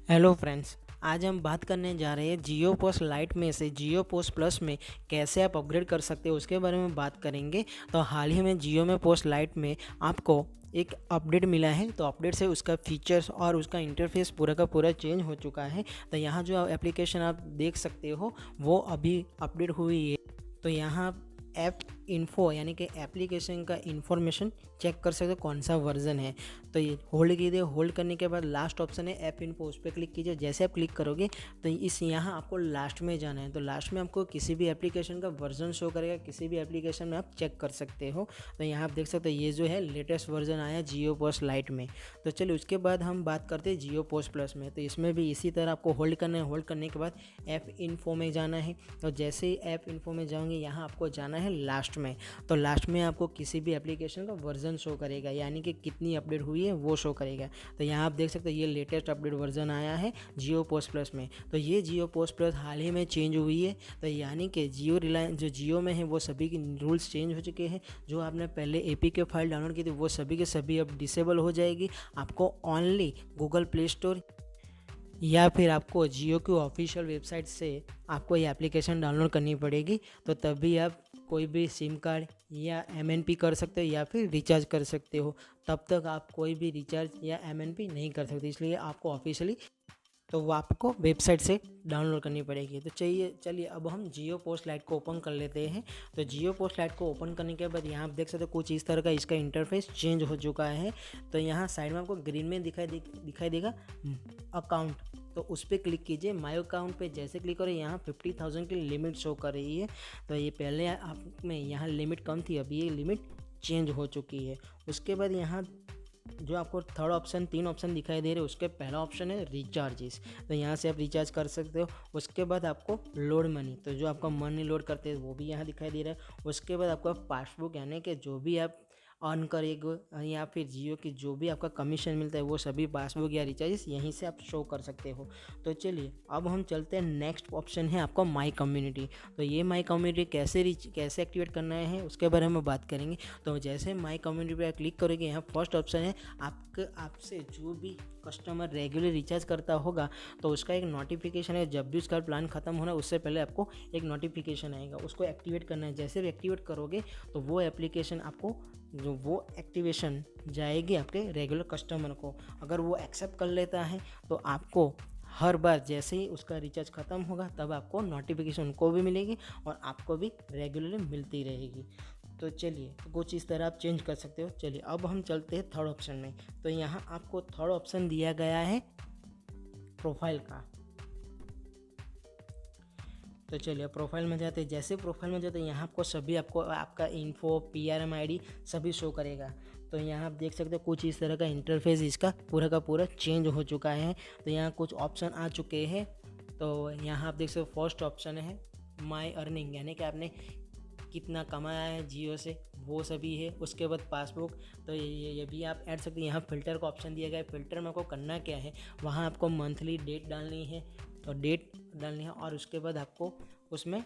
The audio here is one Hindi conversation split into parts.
हेलो फ्रेंड्स, आज हम बात करने जा रहे हैं जियो पोस्ट लाइट में से जियो पोस्ट प्लस में कैसे आप अपग्रेड कर सकते हो उसके बारे में बात करेंगे। तो हाल ही में जियो में पोस्ट लाइट में आपको एक अपडेट मिला है। तो अपडेट से उसका फीचर्स और उसका इंटरफेस पूरा का पूरा चेंज हो चुका है। तो यहाँ जो एप्लीकेशन आप देख सकते हो वो अभी अपडेट हुई है। तो यहाँ ऐप इन्फो यानी कि एप्लीकेशन का इंफॉर्मेशन चेक कर सकते हो कौन सा वर्जन है। तो ये होल्ड कीजिए, होल्ड करने के बाद लास्ट ऑप्शन है ऐप इन्फो, उस पर क्लिक कीजिए। जैसे आप क्लिक करोगे तो इस यहाँ आपको लास्ट में जाना है। तो लास्ट में आपको किसी भी एप्लीकेशन का वर्जन शो करेगा, किसी भी एप्लीकेशन में आप चेक कर सकते हो। तो यहाँ आप देख सकते हो ये जो है लेटेस्ट वर्जन आया जियो पोस्ट लाइट में। तो चलिए उसके बाद हम बात करते हैं जियो पोस्ट प्लस में। तो इसमें भी इसी तरह आपको होल्ड करना है, होल्ड करने के बाद ऐप इन्फो में जाना है। तो जैसे ही ऐप इन्फो में जाओगे यहाँ आपको जाना है लास्ट में। तो लास्ट में आपको किसी भी एप्लीकेशन का वर्जन शो करेगा, यानी कि कितनी अपडेट हुई है वो शो करेगा। तो यहाँ आप देख सकते हो ये लेटेस्ट अपडेट वर्जन आया है जियो पोस्ट प्लस में। तो ये जियो पोस्ट प्लस हाल ही में चेंज हुई है। तो यानी कि जियो रिलायंस जो जियो में है वो सभी के रूल्स चेंज हो चुके हैं। जो आपने पहले APK फाइल डाउनलोड की थी वो सभी के सभी अब डिसेबल हो जाएगी। आपको ओनली गूगल प्ले स्टोर या फिर आपको जियो की ऑफिशियल वेबसाइट से आपको ये एप्लीकेशन डाउनलोड करनी पड़ेगी। तो तभी आप कोई भी सिम कार्ड या MNP कर सकते हो या फिर रिचार्ज कर सकते हो। तब तक आप कोई भी रिचार्ज या MNP नहीं कर सकते, इसलिए आपको ऑफिशियली तो वो आपको वेबसाइट से डाउनलोड करनी पड़ेगी। तो चलिए अब हम जियो पोस्ट लाइट को ओपन कर लेते हैं। तो जियो पोस्ट लाइट को ओपन करने के बाद यहाँ आप देख सकते हो कुछ इस तरह का इसका इंटरफेस चेंज हो चुका है। तो यहाँ साइड में आपको ग्रीन में दिखाई देगा अकाउंट। तो उस पर क्लिक कीजिए। माई अकाउंट पे जैसे क्लिक करें यहाँ 50,000 की लिमिट शो कर रही है। तो ये पहले आप में यहाँ लिमिट कम थी, अभी ये लिमिट चेंज हो चुकी है। उसके बाद यहाँ जो आपको थर्ड ऑप्शन 3 ऑप्शन दिखाई दे रहे हैं उसके पहला ऑप्शन है रिचार्जेस। तो यहाँ से आप रिचार्ज कर सकते हो। उसके बाद आपको लोड मनी, तो जो आपका मनी लोड करते हैं वो भी यहाँ दिखाई दे रहा है। उसके बाद आपका पासबुक यानी कि जो भी आप अर्न करेगा या फिर जियो की जो भी आपका कमीशन मिलता है वो सभी पासबुक या रिचार्जेस यहीं से आप शो कर सकते हो। तो चलिए अब हम चलते हैं, नेक्स्ट ऑप्शन है आपका माई कम्युनिटी। तो ये माई कम्युनिटी कैसे एक्टिवेट करना है उसके बारे में बात करेंगे। तो जैसे माई कम्युनिटी पर क्लिक करोगे यहाँ फर्स्ट ऑप्शन है आपसे जो भी कस्टमर रेगुलर रिचार्ज करता होगा तो उसका एक नोटिफिकेशन है। जब भी उसका प्लान ख़त्म होना उससे पहले आपको एक नोटिफिकेशन आएगा, उसको एक्टिवेट करना है। जैसे भी एक्टिवेट करोगे तो वो एप्लीकेशन आपको जो वो एक्टिवेशन जाएगी आपके रेगुलर कस्टमर को। अगर वो एक्सेप्ट कर लेता है तो आपको हर बार जैसे ही उसका रिचार्ज ख़त्म होगा तब आपको नोटिफिकेशन उनको भी मिलेगी और आपको भी रेगुलरली मिलती रहेगी। तो चलिए कुछ इस तरह आप चेंज कर सकते हो। चलिए अब हम चलते हैं थर्ड ऑप्शन में। तो यहाँ आपको थर्ड ऑप्शन दिया गया है प्रोफाइल का। तो चलिए प्रोफाइल में जाते हैं। जैसे प्रोफाइल में जाते हैं यहाँ आपको आपका इन्फो PRM ID सभी शो करेगा। तो यहाँ आप देख सकते हो कुछ इस तरह का इंटरफेस इसका पूरा का पूरा चेंज हो चुका है। तो यहाँ कुछ ऑप्शन आ चुके हैं। तो यहाँ आप देख सकते हो फर्स्ट ऑप्शन है माई अर्निंग, यानी कि आपने कितना कमाया है जियो से वो सभी है। उसके बाद पासबुक, तो ये भी आप ऐड सकते हैं। यहाँ फ़िल्टर का ऑप्शन दिया गया है। फ़िल्टर में आपको करना क्या है, वहाँ आपको मंथली डेट डालनी है, तो डेट डालनी है। और उसके बाद आपको उसमें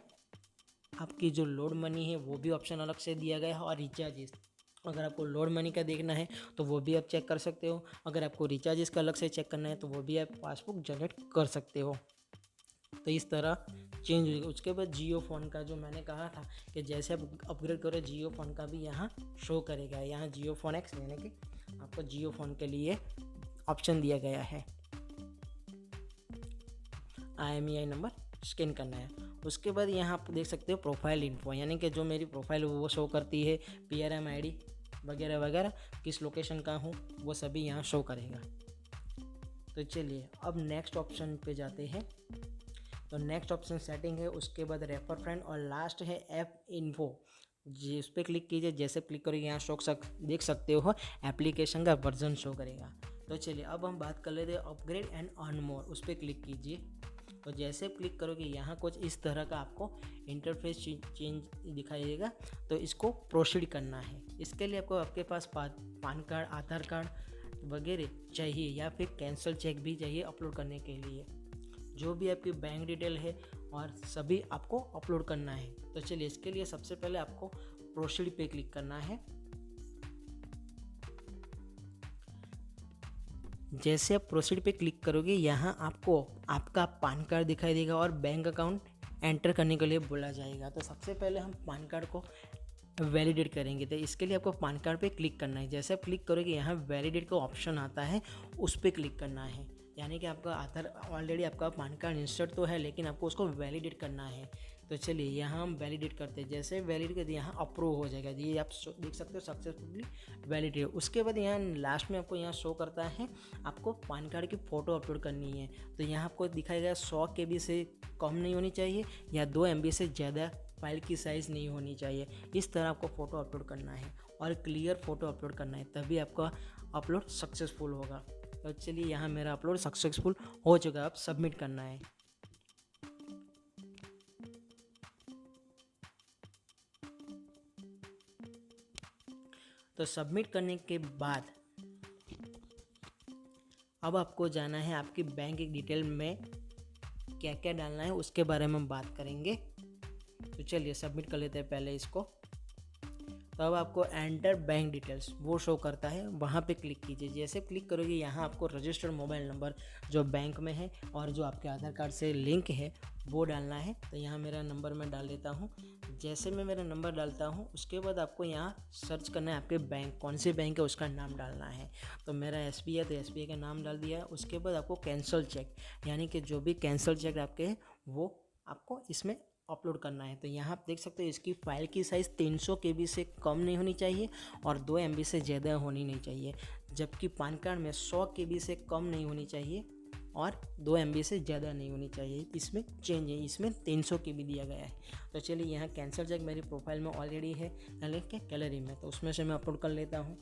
आपकी जो लोड मनी है वो भी ऑप्शन अलग से दिया गया है। और रिचार्जेस, अगर आपको लोड मनी का देखना है तो वो भी आप चेक कर सकते हो। अगर आपको रिचार्जेस का अलग से चेक करना है तो वो भी आप पासबुक जनरेट कर सकते हो। तो इस तरह चेंज होगा। उसके बाद जियो फ़ोन का जो मैंने कहा था कि जैसे आप अपग्रेड करो जियो फ़ोन का भी यहाँ शो करेगा। यहाँ जियो फ़ोन X यानी कि आपको जियो फ़ोन के लिए ऑप्शन दिया गया है, IMEI नंबर स्कैन करना है। उसके बाद यहाँ आप देख सकते हो प्रोफाइल इन्फो, यानी कि जो मेरी प्रोफाइल वो शो करती है, PRM ID वगैरह वगैरह, किस लोकेशन का हूँ वो सभी यहाँ शो करेगा। तो चलिए अब नेक्स्ट ऑप्शन पे जाते हैं। तो नेक्स्ट ऑप्शन सेटिंग है, उसके बाद रेफर फ्रेंड और लास्ट है ऐप इन्फो। जिस पे क्लिक कीजिए, जैसे क्लिक करोगे यहाँ देख सकते हो एप्लीकेशन का वर्जन शो करेगा। तो चलिए अब हम बात कर लेते हैं अपग्रेड एंड अर्न मोर, उस पर क्लिक कीजिए। तो जैसे क्लिक करोगे यहाँ कुछ इस तरह का आपको इंटरफेस चेंज दिखाई देगा। तो इसको प्रोसीड करना है। इसके लिए आपको आपके पास पान कार्ड, आधार कार्ड वगैरह चाहिए या फिर कैंसिल चेक भी चाहिए अपलोड करने के लिए। जो भी आपकी बैंक डिटेल है और सभी आपको अपलोड करना है। तो चलिए इसके लिए सबसे पहले आपको प्रोसीड पे क्लिक करना है। जैसे आप प्रोसीड पे क्लिक करोगे यहाँ आपको आपका पान कार्ड दिखाई देगा और बैंक अकाउंट एंटर करने के लिए बोला जाएगा। तो सबसे पहले हम पान कार्ड को वैलिडेट करेंगे, तो इसके लिए आपको पान कार्ड पे क्लिक करना है। जैसे आप क्लिक करोगे यहाँ वैलिडेट का ऑप्शन आता है, उस पर क्लिक करना है। यानी कि आपका आधार ऑलरेडी आपका पान कार्ड इंस्टॉल तो है, लेकिन आपको उसको वैलिडेट करना है। तो चलिए यहाँ हम वैलिडेट करते हैं। जैसे वैलिडेट कर दिया यहाँ अप्रूव हो जाएगा, ये आप देख सकते हो सक्सेसफुली वैलिडेट। उसके बाद यहाँ लास्ट में आपको यहाँ शो करता है आपको पान कार्ड की फ़ोटो अपलोड करनी है। तो यहाँ आपको दिखाएगा 100 KB से कम नहीं होनी चाहिए या 2 MB से ज़्यादा फाइल की साइज़ नहीं होनी चाहिए। इस तरह आपको फ़ोटो अपलोड करना है और क्लियर फ़ोटो अपलोड करना है, तभी आपका अपलोड सक्सेसफुल होगा। तो चलिए यहाँ मेरा अपलोड सक्सेसफुल हो चुका है, अब सबमिट करना है। तो सबमिट करने के बाद अब आपको जाना है आपकी बैंक की डिटेल में क्या क्या डालना है उसके बारे में बात करेंगे। तो चलिए सबमिट कर लेते हैं पहले इसको। तो अब आपको एंटर बैंक डिटेल्स वो शो करता है, वहाँ पे क्लिक कीजिए। जैसे क्लिक करोगे यहाँ आपको रजिस्टर्ड मोबाइल नंबर जो बैंक में है और जो आपके आधार कार्ड से लिंक है वो डालना है। तो यहाँ मेरा नंबर मैं डाल देता हूँ। जैसे मैं मेरा नंबर डालता हूँ उसके बाद आपको यहाँ सर्च करना है आपके बैंक कौन से बैंक है उसका नाम डालना है। तो मेरा SBI है तो SBI का नाम डाल दिया है। उसके बाद आपको कैंसल चेक यानी कि जो भी कैंसल चेक आपके हैं वो आपको इसमें अपलोड करना है। तो यहाँ आप देख सकते हो इसकी फ़ाइल की साइज़ 300 KB से कम नहीं होनी चाहिए और 2 MB से ज़्यादा होनी नहीं चाहिए, जबकि पान कार्ड में 100 KB से कम नहीं होनी चाहिए और 2 MB से ज़्यादा नहीं होनी चाहिए। इसमें चेंज है, इसमें 300 KB दिया गया है। तो चलिए यहाँ कैंसल चेक मेरी प्रोफाइल में ऑलरेडी है गैलरी में, तो उसमें से मैं अपलोड कर लेता हूँ।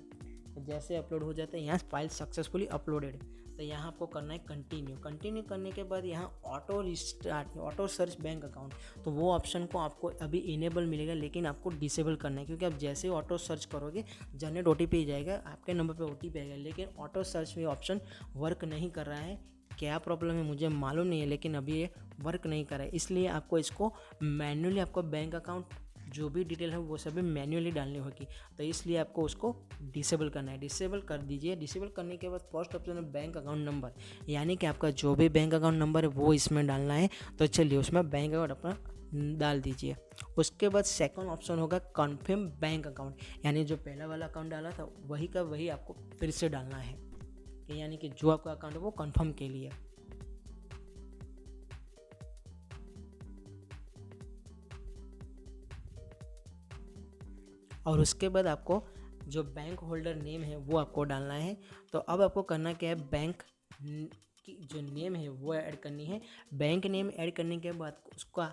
तो जैसे अपलोड हो जाता है यहाँ फाइल सक्सेसफुली अपलोडेड। तो यहाँ आपको करना है कंटिन्यू करने के बाद यहाँ ऑटो सर्च बैंक अकाउंट, तो वो ऑप्शन को आपको अभी इनेबल मिलेगा लेकिन आपको डिसेबल करना है, क्योंकि आप जैसे ऑटो सर्च करोगे जनरेट OTP जाएगा, आपके नंबर पे OTP आएगा, लेकिन ऑटो सर्च में ऑप्शन वर्क नहीं कर रहा है। क्या प्रॉब्लम है मुझे मालूम नहीं है, लेकिन अभी ये वर्क नहीं कर रहा है। इसलिए आपको इसको मैन्युअली आपको बैंक अकाउंट जो भी डिटेल है वो सभी मैन्युअली डालनी होगी। तो इसलिए आपको उसको डिसेबल करना है, डिसेबल कर दीजिए। डिसेबल करने के बाद फर्स्ट ऑप्शन है बैंक अकाउंट नंबर, यानी कि आपका जो भी बैंक अकाउंट नंबर है वो इसमें डालना है। तो चलिए उसमें बैंक अकाउंट अपना डाल दीजिए। उसके बाद सेकंड ऑप्शन होगा कन्फर्म बैंक अकाउंट, यानी जो पहला वाला अकाउंट डाला था वही का वही आपको फिर से डालना है, कि यानी कि जो आपका अकाउंट है वो कन्फर्म के लिए। और उसके बाद आपको जो बैंक होल्डर नेम है वो आपको डालना है। तो अब आपको करना क्या है, बैंक की जो नेम है वो ऐड करनी है। बैंक नेम ऐड करने के बाद उसका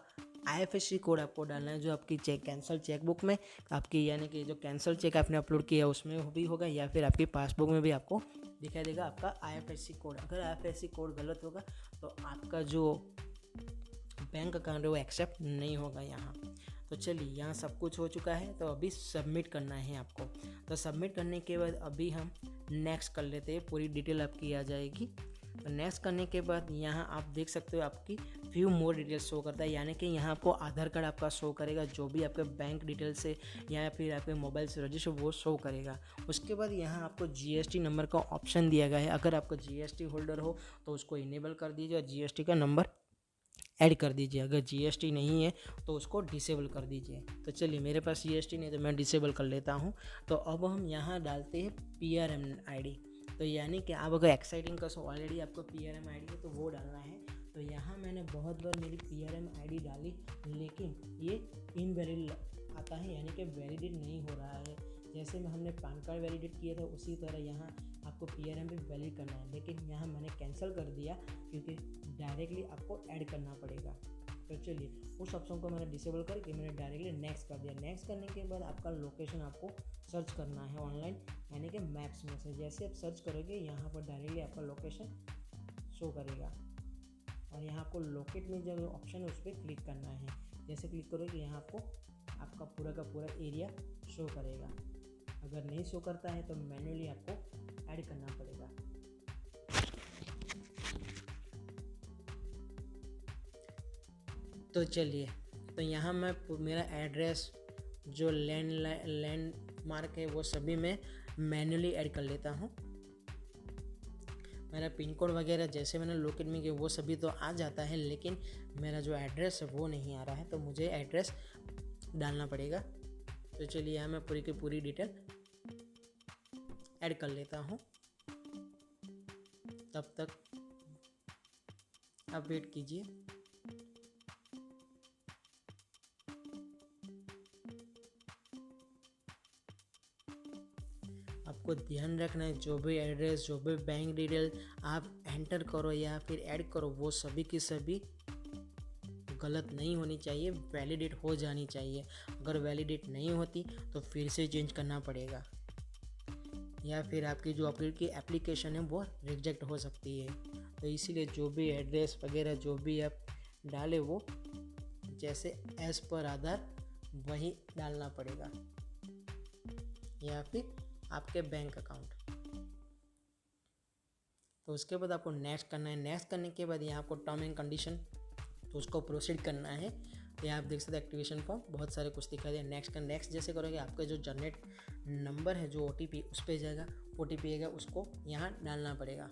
IFSC कोड आपको डालना है, जो आपकी कैंसल चेकबुक में आपकी यानी कि जो कैंसल चेक आपने अपलोड किया उसमें भी होगा या फिर आपकी पासबुक में भी आपको दिखाई देगा आपका IFSC कोड। अगर IFSC कोड गलत होगा तो आपका जो बैंक अकाउंट है वो एक्सेप्ट नहीं होगा यहाँ। तो चलिए यहाँ सब कुछ हो चुका है, तो अभी सबमिट करना है आपको। तो सबमिट करने के बाद अभी हम नेक्स्ट कर लेते हैं, पूरी डिटेल आपकी आ जाएगी। तो नेक्स्ट करने के बाद यहाँ आप देख सकते हो आपकी फ्यू मोर डिटेल्स शो करता है, यानी कि यहाँ आपको आधार कार्ड आपका शो करेगा, जो भी आपके बैंक डिटेल से या फिर आपके मोबाइल से रजिस्टर वो शो करेगा। उसके बाद यहाँ आपको GST नंबर का ऑप्शन दिया गया है। अगर आपको GST होल्डर हो तो उसको इनेबल कर दीजिए और GST का नंबर ऐड कर दीजिए। अगर GST नहीं है तो उसको डिसेबल कर दीजिए। तो चलिए मेरे पास GST नहीं तो मैं डिसेबल कर लेता हूँ। तो अब हम यहाँ डालते हैं PRM ID। तो यानी कि आप अगर एक्साइटिंग का ऑलरेडी आपको PRM ID है तो वो डालना है। तो यहाँ मैंने बहुत बार मेरी PRM ID डाली लेकिन ये इनवैलिड आता है, यानी कि वैलिडेट नहीं हो रहा है। जैसे में हमने पान कार्ड वैलिडेट किया था उसी तरह यहाँ आपको PRM भी वैलिड करना है, लेकिन यहाँ मैंने कैंसिल कर दिया क्योंकि डायरेक्टली आपको ऐड करना पड़ेगा। तो चलिए उस ऑप्शन को मैंने डिसेबल करके मैंने डायरेक्टली नेक्स्ट कर दिया। नेक्स्ट करने के बाद आपका लोकेशन आपको सर्च करना है ऑनलाइन, यानी कि मैप्स में से। जैसे आप सर्च करोगे यहाँ पर डायरेक्टली आपका लोकेशन शो करेगा और यहाँ आपको लोकेट में जो ऑप्शन है उस पर क्लिक करना है। जैसे क्लिक करोगे यहाँ आपको आपका पूरा का पूरा एरिया शो करेगा। अगर नहीं शो करता है तो मैन्युअली आपको ऐड करना पड़ेगा। तो चलिए, तो यहाँ मैं मेरा एड्रेस जो लैंडमार्क है वो सभी मैं मैन्युअली ऐड कर लेता हूँ। मेरा पिन कोड वगैरह जैसे मैंने लोकेट में किया वो सभी तो आ जाता है, लेकिन मेरा जो एड्रेस है वो नहीं आ रहा है, तो मुझे एड्रेस डालना पड़ेगा। तो चलिए यहाँ मैं पूरी की पूरी डिटेल ऐड कर लेता हूँ। तब तक आप वेट कीजिए। आपको ध्यान रखना है जो भी एड्रेस, जो भी बैंक डिटेल आप एंटर करो या फिर ऐड करो वो सभी की सभी गलत नहीं होनी चाहिए, वैलिडेट हो जानी चाहिए। अगर वैलिडेट नहीं होती तो फिर से चेंज करना पड़ेगा, या फिर आपकी जो अपडेट की एप्लीकेशन है वो रिजेक्ट हो सकती है। तो इसीलिए जो भी एड्रेस वगैरह जो भी आप डाले वो जैसे एज पर आधार वही डालना पड़ेगा, या फिर आपके बैंक अकाउंट। तो उसके बाद आपको नेक्स्ट करना है। नेक्स्ट करने के बाद यहाँ आपको टर्म एंड कंडीशन तो उसको प्रोसीड करना है। तो यहाँ आप देख सकते हैं एक्टिवेशन फॉर्म बहुत सारे कुछ दिखाई दे। नेक्स्ट जैसे करोगे आपका जो जनरेट नंबर है जो OTP उस पर जाएगा, OTP आएगा उसको यहाँ डालना पड़ेगा।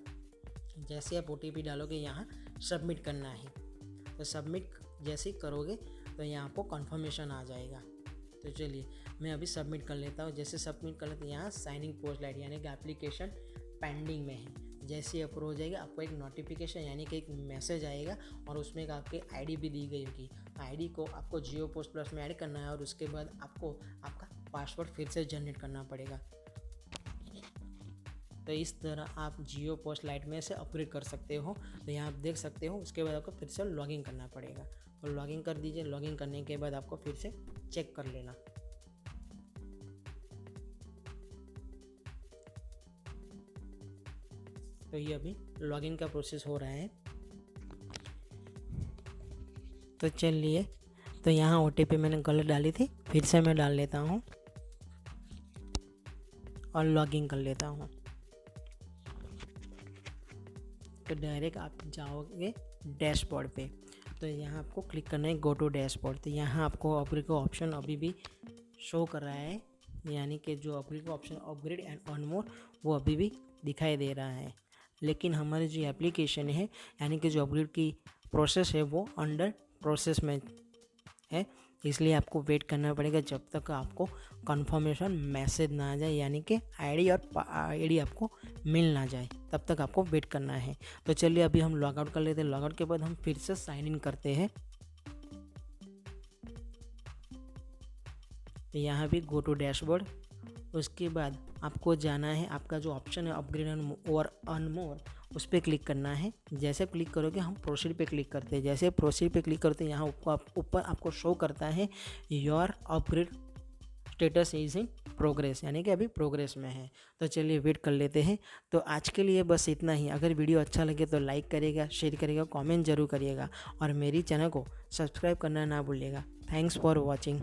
जैसे आप OTP डालोगे यहाँ सबमिट करना है। तो सबमिट जैसे ही करोगे तो यहाँ आपको कन्फर्मेशन आ जाएगा। तो चलिए मैं अभी सबमिट कर लेता हूँ। जैसे सबमिट कर लेते हैं यहाँ साइनिंग पोस्ट लाइट यानी कि एप्लीकेशन पेंडिंग में है। जैसे ही अप्रूव हो जाएगा आपको एक नोटिफिकेशन यानी कि एक मैसेज आएगा और उसमें एक आपकी आईडी भी दी गई होगी। आईडी को आपको जियो पोस्ट प्लस में ऐड करना है और उसके बाद आपको आपका पासवर्ड फिर से जनरेट करना पड़ेगा। तो इस तरह आप जियो पोस्ट लाइट में से अपग्रेड कर सकते हो। तो यहाँ आप देख सकते हो। उसके बाद आपको फिर से लॉगिन करना पड़ेगा। तो लॉगिन कर दीजिए। लॉगिन करने के बाद आपको फिर से चेक कर लेना। तो ये अभी लॉगिन का प्रोसेस हो रहा है। तो चलिए, तो यहाँ OTP मैंने गलत डाली थी, फिर से मैं डाल लेता हूँ और लॉगिन कर लेता हूँ। तो डायरेक्ट आप जाओगे डैशबोर्ड पे। तो यहाँ आपको क्लिक करना है गो टू डैशबोर्ड। तो यहाँ आपको अपग्रेड का ऑप्शन अभी भी शो कर रहा है, यानी कि जो अपग्रेड का option upgrade and on more वो अभी भी दिखाई दे रहा है। लेकिन हमारी जो एप्लीकेशन है यानी कि जो अपग्रेड की प्रोसेस है वो अंडर प्रोसेस में है, इसलिए आपको वेट करना पड़ेगा जब तक आपको कंफर्मेशन मैसेज ना आ जाए, यानी कि आईडी आपको मिल ना जाए, तब तक आपको वेट करना है। तो चलिए अभी हम लॉग आउट कर लेते हैं। लॉग आउट के बाद हम फिर से साइन इन करते हैं। तो यहाँ भी गो टू डैशबोर्ड। उसके बाद आपको जाना है, आपका जो ऑप्शन है अपग्रेड और अन मोर उस पर क्लिक करना है। जैसे क्लिक करोगे हम प्रोसीड पे क्लिक करते हैं। जैसे प्रोसीड पे क्लिक करते हैं यहाँ ऊपर आपको शो करता है your upgrade status is in progress, यानी कि अभी प्रोग्रेस में है। तो चलिए वेट कर लेते हैं। तो आज के लिए बस इतना ही। अगर वीडियो अच्छा लगे तो लाइक करिएगा, शेयर करिएगा, कमेंट जरूर करिएगा और मेरी चैनल को सब्सक्राइब करना ना भूलिएगा। Thanks for watching.